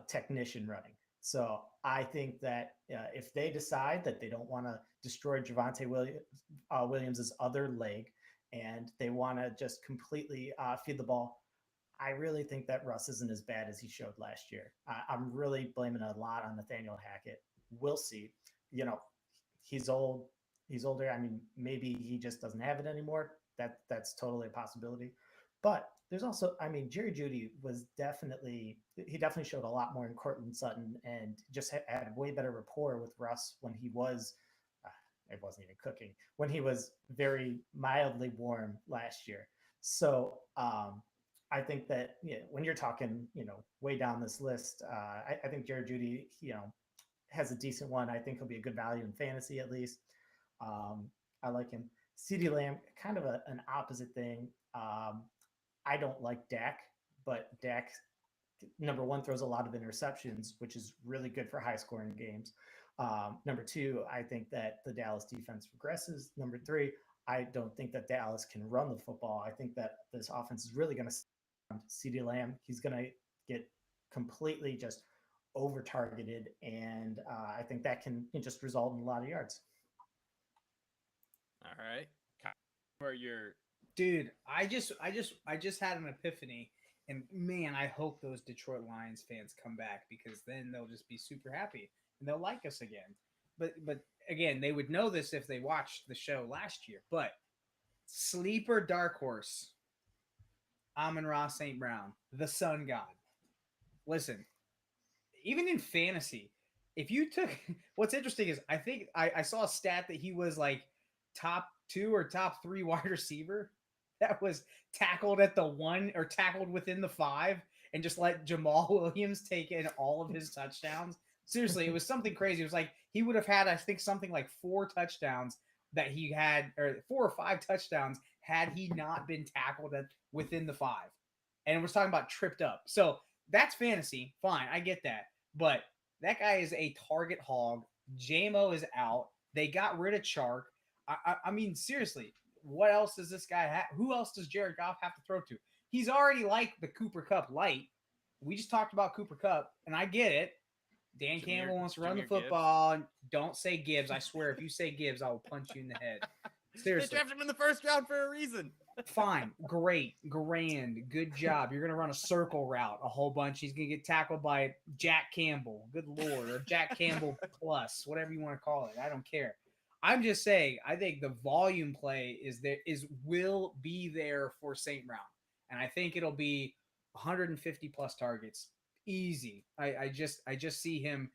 technician running. So I think that if they decide that they don't want to destroy Javonte Williams' other leg, and they want to just completely feed the ball. I really think that Russ isn't as bad as he showed last year. I'm really blaming a lot on Nathaniel Hackett. We'll see. You know, he's old. He's older. I mean, maybe he just doesn't have it anymore. That's totally a possibility. But there's also, I mean, Jerry Jeudy he definitely showed a lot more in Cortland Sutton and just had way better rapport with Russ when he was, it wasn't even cooking, when he was very mildly warm last year. So I think that when you're talking, way down this list, I think Jerry Jeudy, has a decent one. I think he'll be a good value in fantasy at least. I like him. CeeDee Lamb, kind of an opposite thing. I don't like Dak, but Dak, number one, throws a lot of interceptions, which is really good for high scoring games. Number two, I think that the Dallas defense regresses. Number three, I don't think that Dallas can run the football. I think that this offense is really going to CeeDee Lamb. He's going to get completely just over targeted, and I think that can just result in a lot of yards. All right. Where you're Dude, I just had an epiphany, and man, I hope those Detroit Lions fans come back, because then they'll just be super happy and they'll like us again. But again, they would know this if they watched the show last year. But sleeper dark horse, Amon-Ra St. Brown, the Sun God. Listen, even in fantasy, if you took, what's interesting is I think I saw a stat that he was like top 2 or top 3 wide receiver that was tackled at the 1 or tackled within the 5 and just let Jamal Williams take in all of his touchdowns. Seriously, it was something crazy. It was like he would have had, I think, something like 4 touchdowns that he had, or 4 or 5 touchdowns had he not been tackled within the 5. And it was talking about tripped up. So that's fantasy. Fine, I get that. But that guy is a target hog. JMO is out. They got rid of Chark. I mean, seriously, what else does this guy have? Who else does Jared Goff have to throw to? He's already like the Cooper Kupp light. We just talked about Cooper Kupp, and I get it. Dan Campbell wants to run the football. Gibbs. Don't say Gibbs. I swear, if you say Gibbs, I will punch you in the head. Seriously. They drafted him in the first round for a reason. Fine. Great. Grand. Good job. You're going to run a circle route a whole bunch. He's going to get tackled by Jack Campbell. Good Lord. Or Jack Campbell plus, whatever you want to call it. I don't care. I'm just saying, I think the volume play will be there for St. Brown. And I think it'll be 150 plus targets. Easy. I just see him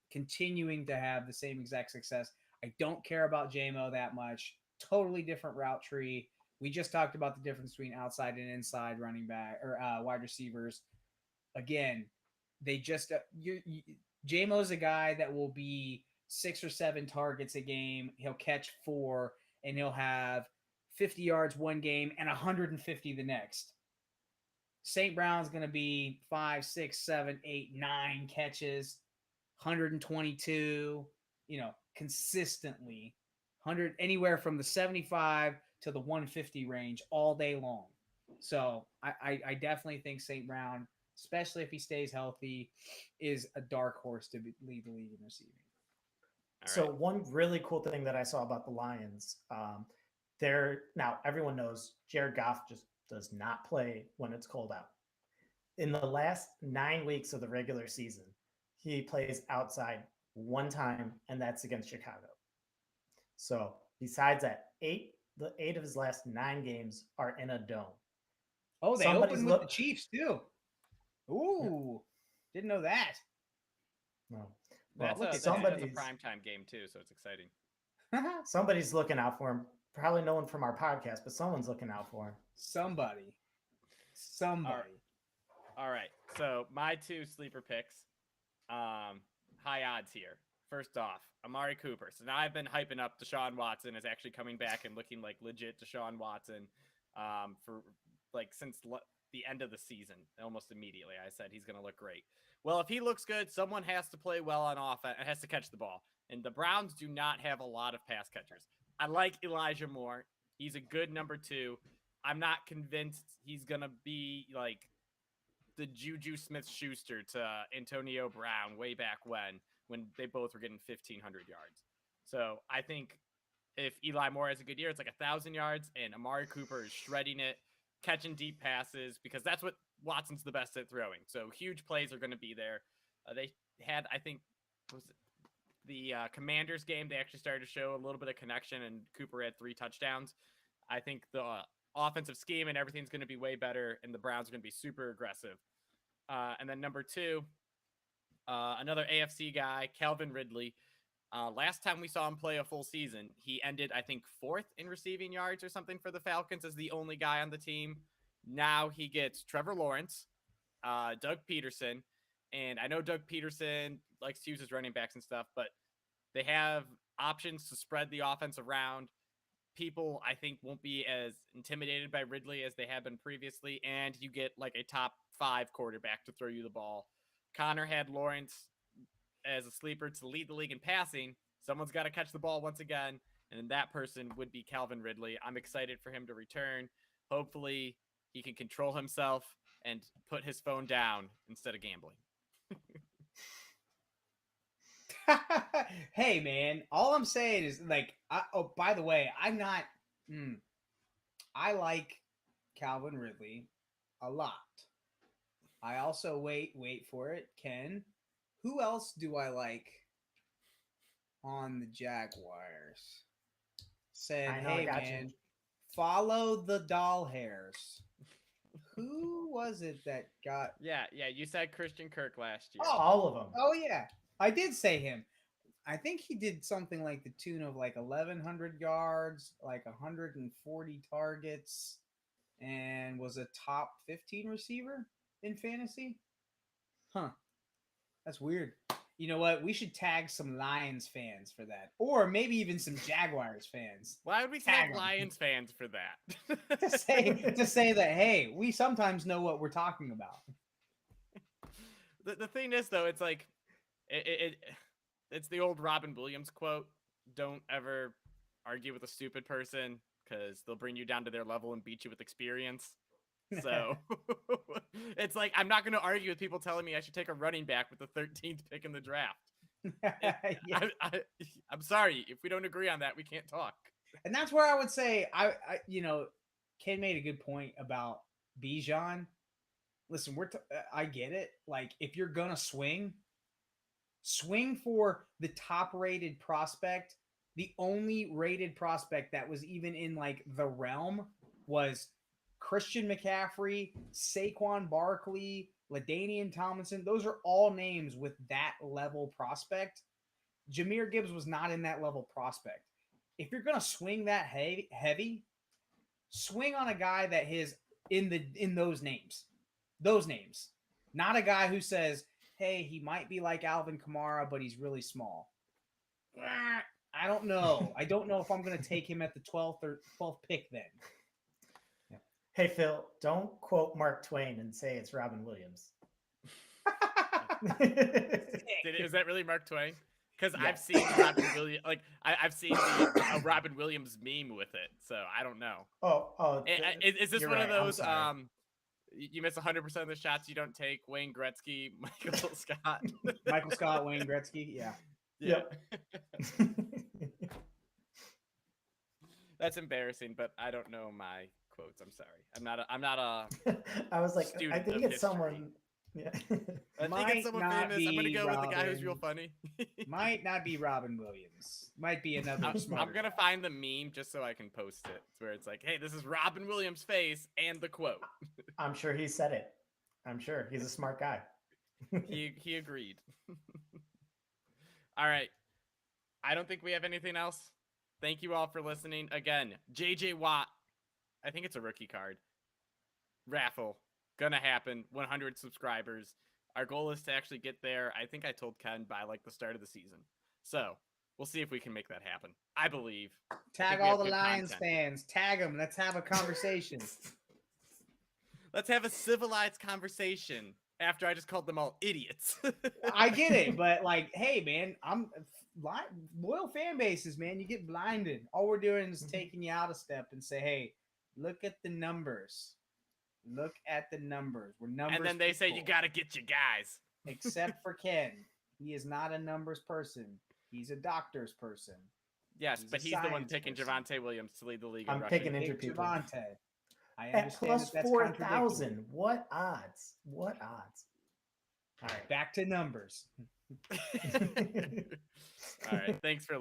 continuing to have the same exact success. I don't care about JMO that much. Totally different route tree. We just talked about the difference between outside and inside running back or wide receivers. Again, they just JMO's a guy that will be 6 or 7 targets a game. He'll catch 4, and he'll have 50 yards one game and 150 the next. St. Brown's going to be 5, 6, 7, 8, 9 catches, 122, consistently. 100, anywhere from the 75 to the 150 range all day long. So I definitely think St. Brown, especially if he stays healthy, is a dark horse to lead the league in receiving. So one really cool thing that I saw about the Lions, now everyone knows Jared Goff just does not play when it's cold out. In the last 9 weeks of the regular season, he plays outside 1 time, and that's against Chicago. So besides that, 8 of his last 9 games are in a dome. Oh, they opened with the Chiefs too. Ooh, didn't know that. No. Well, that's a primetime game too, so it's exciting. Somebody's looking out for him. Probably no one from our podcast, but someone's looking out for him. Somebody. All right. So my 2 sleeper picks, high odds here. First off, Amari Cooper. So now I've been hyping up Deshaun Watson as actually coming back and looking like legit Deshaun Watson for since the end of the season, almost immediately. I said he's going to look great. Well, if he looks good, someone has to play well on offense and has to catch the ball. And the Browns do not have a lot of pass catchers. I like Elijah Moore. He's a good number 2. I'm not convinced he's going to be like the Juju Smith-Schuster to Antonio Brown way back when they both were getting 1,500 yards. So I think if Eli Moore has a good year, it's like 1,000 yards, and Amari Cooper is shredding it, catching deep passes, because that's what Watson's the best at throwing. So huge plays are going to be there. They had, I think, was it the Commanders game? They actually started to show a little bit of connection, and Cooper had 3 touchdowns. I think the offensive scheme and everything's going to be way better, and the Browns are going to be super aggressive. And then number 2, another AFC guy, Calvin Ridley. Last time we saw him play a full season, he ended, I think, 4th in receiving yards or something for the Falcons as the only guy on the team. Now he gets Trevor Lawrence, Doug Peterson, and I know Doug Peterson likes to use his running backs and stuff, but they have options to spread the offense around. People, I think, won't be as intimidated by Ridley as they have been previously, and you get like a top 5 quarterback to throw you the ball. Connor had Lawrence as a sleeper to lead the league in passing. Someone's got to catch the ball once again, and then that person would be Calvin Ridley. I'm excited for him to return. Hopefully he can control himself and put his phone down instead of gambling. Hey, man, all I'm saying is, like, by the way, I'm not, I like Calvin Ridley a lot. I also, wait for it, Ken. Who else do I like on the Jaguars? Said, hey, man, follow the doll hairs. Who was it that got... Yeah, you said Christian Kirk last year. Oh, all of them. Oh, yeah. I did say him. I think he did something like the tune of like 1,100 yards, like 140 targets, and was a top 15 receiver in fantasy. Huh. That's weird. You know what? We should tag some Lions fans for that. Or maybe even some Jaguars fans. Why would we tag Lions fans for that? to say that, hey, we sometimes know what we're talking about. The thing is, though, it's like, it's the old Robin Williams quote: "Don't ever argue with a stupid person because they'll bring you down to their level and beat you with experience." So it's like, I'm not going to argue with people telling me I should take a running back with the 13th pick in the draft. Yeah. I'm sorry. If we don't agree on that, we can't talk. And that's where I would say, Ken made a good point about Bijan. Listen, I get it. Like, if you're going to swing for the top-rated prospect. The only rated prospect that was even in, like, the realm was Christian McCaffrey, Saquon Barkley, LaDainian Tomlinson. Those are all names with that level prospect. Jahmyr Gibbs was not in that level prospect. If you're going to swing that heavy, swing on a guy that is in those names. Those names. Not a guy who says, hey, he might be like Alvin Kamara, but he's really small. I don't know. I don't know if I'm going to take him at the 12th pick then. Yeah. Hey, Phil, don't quote Mark Twain and say it's Robin Williams. Is that really Mark Twain? Because yeah. I've seen Robin Williams, like I've seen a Robin Williams meme with it, so I don't know. Is this one of those? You miss 100% of the shots you don't take. Wayne Gretzky, Michael Scott. Michael Scott, Wayne Gretzky. Yeah. Yep. That's embarrassing, but I don't know my quotes. I'm sorry. I'm not a. I was like, I think it's someone. Yeah. I think it's someone famous. I'm gonna go with the guy who's real funny. Might not be Robin Williams. Might be another. I'm gonna find the meme just so I can post it. It's where it's like, hey, this is Robin Williams' face and the quote. I'm sure he said it. I'm sure he's a smart guy. He agreed. All right. I don't think we have anything else. Thank you all for listening. Again, JJ Watt. I think it's a rookie card. Raffle. Gonna happen. 100 subscribers. Our goal is to actually get there. I think I told Ken by like the start of the season. So we'll see if we can make that happen. I believe. Tag all the Lions fans. Tag them. Let's have a conversation. Let's have a civilized conversation after I just called them all idiots. I get it, but like, hey, man, I'm loyal fan bases, man. You get blinded. All we're doing is taking you out a step and say, hey, look at the numbers. Look at the numbers. We're numbers. And then they say you got to get your guys. Except for Ken. He is not a numbers person. He's a doctor's person. Yes, He's but a he's the one science picking person. Javante Williams to lead the league. in I'm rushing. picking injured Pick people. Javante. I At understand plus that's 4,000. What odds? What odds? All right. Back to numbers. All right. Thanks for